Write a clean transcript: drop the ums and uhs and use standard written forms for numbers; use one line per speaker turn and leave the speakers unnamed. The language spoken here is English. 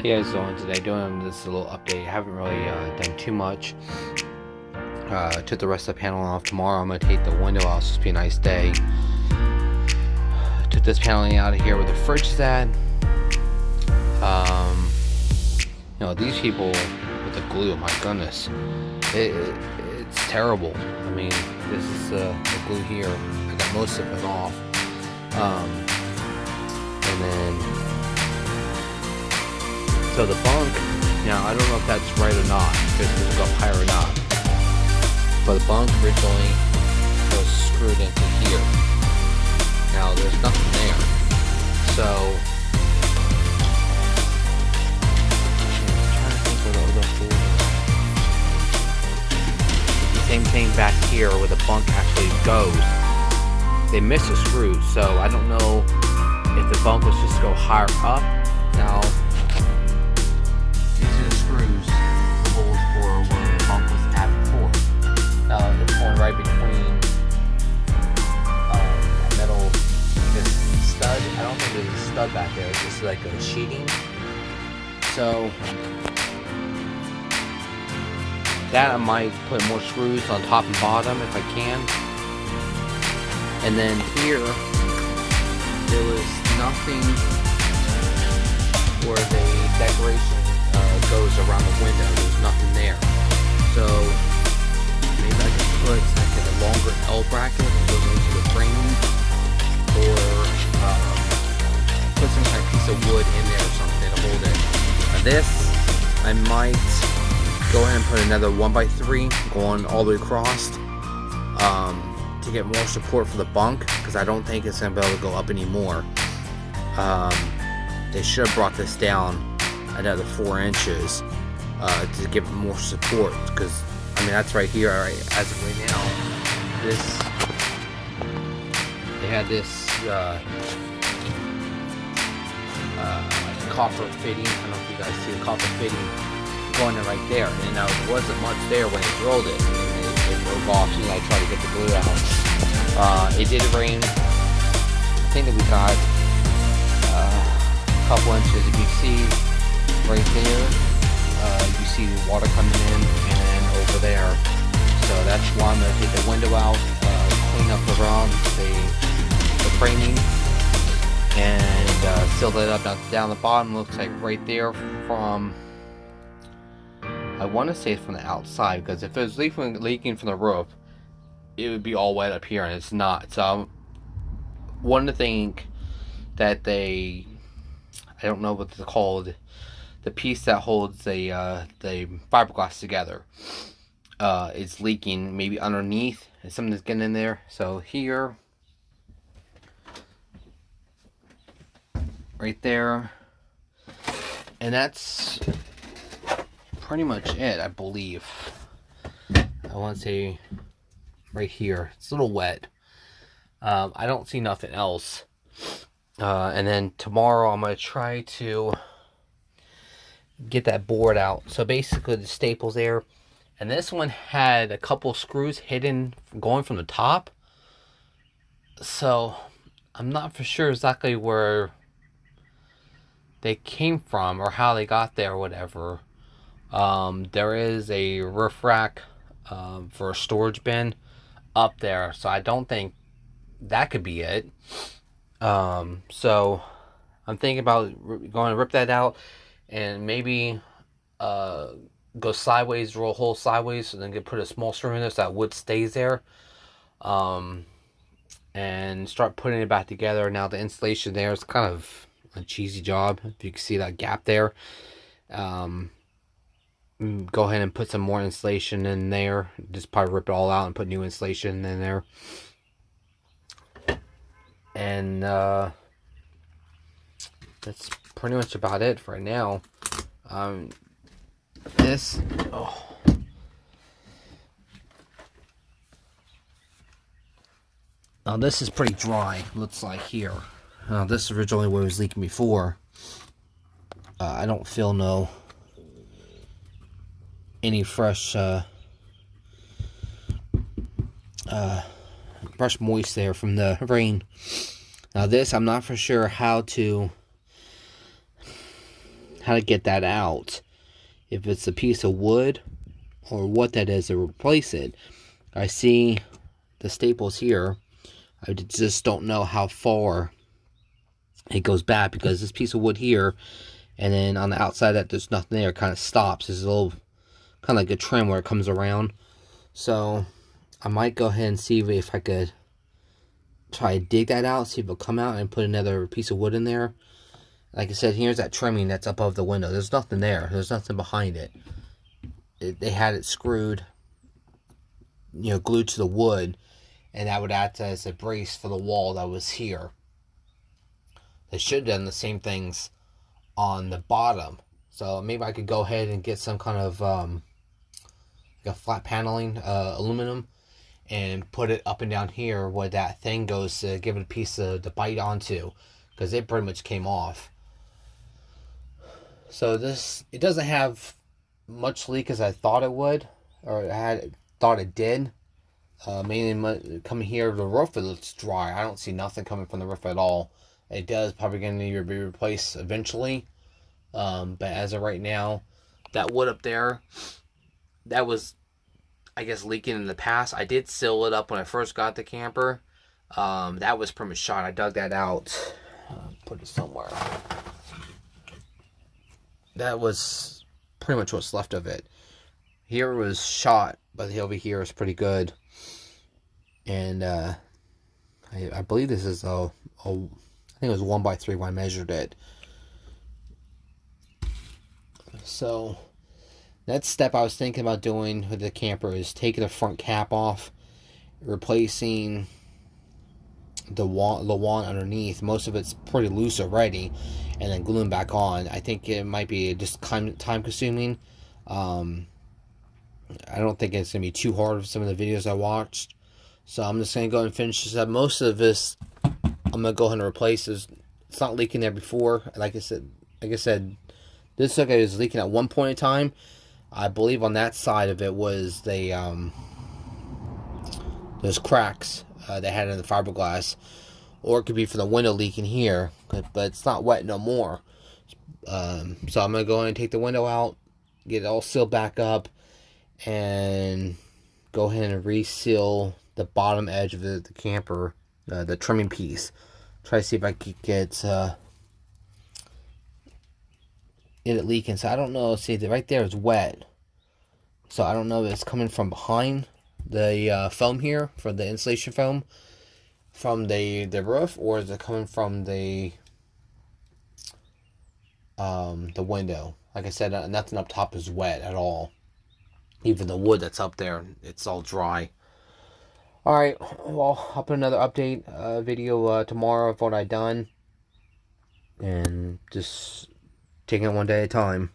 Hey guys, doing today? Doing this little update. I haven't really done too much. Took the rest of the panel off. Tomorrow I'm gonna take the window out. It's supposed to be a nice day. Took this paneling out of here where the fridge is at. These people with the glue. My goodness, it's terrible. I mean, this is the glue here. I got most of it off. And then. So the bunk, now I don't know if that's right or not, if it's going to go up higher or not. But the bunk originally was screwed into here. Now there's nothing there. So, I'm trying to think where the other same thing back here where the bunk actually goes. They missed the screws, so I don't know if the bunk was just to go higher up. Now, right between that metal this stud. I don't think there's a stud back there. It's just like a sheeting. So that I might put more screws on top and bottom if I can. And then here there was nothing where the decoration goes around the window. There's nothing there. So maybe I can put like a longer L bracket that goes into the framing, or put some kind of piece of wood in there or something to hold it. Now this, I might go ahead and put another 1x3 going all the way across to get more support for the bunk, because I don't think it's going to be able to go up anymore. They should have brought this down another 4 inches to give it more support, because I mean, that's right here, right, as of right now. They had this copper fitting. I don't know if you guys see the copper fitting going in right there. And now there wasn't much there when they drilled it. And it broke off, so I tried to get the glue out. It did rain. I think that we got a couple inches. If you see right there, you see the water coming in and over there. So that's why I'm going to take the window out, clean up around the framing, and seal that up. Now down the bottom looks like right there from, I want to say from the outside, because if it was leaking from the roof, it would be all wet up here, and it's not. So I wanted to think that I don't know what it's called, the piece that holds the fiberglass together is leaking, maybe underneath, and something's getting in there. So here, right there, and that's pretty much it, I believe. I want to say right here, it's a little wet. I don't see nothing else. And then tomorrow I'm going to try to get that board out. So basically the staples there, and this one had a couple screws hidden going from the top, so I'm not for sure exactly where they came from or how they got there or whatever. There is a roof rack for a storage bin up there, so I don't think that could be it. So I'm thinking about going to rip that out and maybe go sideways, drill a hole sideways, and then put a small screw in there so that wood stays there. And start putting it back together. Now the installation there is kind of a cheesy job. If you can see that gap there. Go ahead and put some more insulation in there. Just probably rip it all out and put new insulation in there. And that's pretty much about it for right now. Now this is pretty dry, looks like here. This is originally where it was leaking before. I don't feel any fresh brush moist there from the rain. Now this, I'm not for sure how to how to get that out. If it's a piece of wood or what that is to replace it. I see the staples here. I just don't know how far it goes back, because this piece of wood here, and then on the outside that there's nothing there, kind of stops. There's a little kind of like a trim where it comes around. So I might go ahead and see if I could try to dig that out, see if it'll come out, and put another piece of wood in there. Like I said, here's that trimming that's above the window. There's nothing there. There's nothing behind it. They had it screwed, glued to the wood, and that would act as a brace for the wall that was here. They should have done the same things on the bottom. So maybe I could go ahead and get some kind of like a flat paneling aluminum and put it up and down here where that thing goes to give it a piece to bite onto, because it pretty much came off. So it doesn't have much leak as I thought it would, or thought it did. Mainly coming here, the roof, it looks dry. I don't see nothing coming from the roof at all. It does probably going to need to be replaced eventually. But as of right now, that wood up there, that was, I guess, leaking in the past. I did seal it up when I first got the camper. That was pretty much shot. I dug that out. Put it somewhere. That was pretty much what's left of it. Here was shot, but over here is pretty good. And I believe this is I think it was 1x3 when I measured it. So that step I was thinking about doing with the camper is taking the front cap off, replacing the wand underneath. Most of it's pretty loose already, and then gluing back on. I think it might be just time consuming. I don't think it's going to be too hard with some of the videos I watched. So I'm just going to go and finish this up. Most of this I'm going to go ahead and replace. It's not leaking there before. Like I said, this sucker was leaking at one point in time. I believe on that side of it was those cracks they had in the fiberglass. Or it could be from the window leaking here. But it's not wet no more. So I'm going to go ahead and take the window out, get it all sealed back up, and go ahead and reseal the bottom edge of the camper, the trimming piece. Try to see if I could get it leaking. So I don't know. See, right there is wet. So I don't know if it's coming from behind the foam here, for the insulation foam, from the roof, or is it coming from the window? Like I said, nothing up top is wet at all. Even the wood that's up there, it's all dry. Alright, well, I'll put another update video tomorrow of what I've done. And just taking it one day at a time.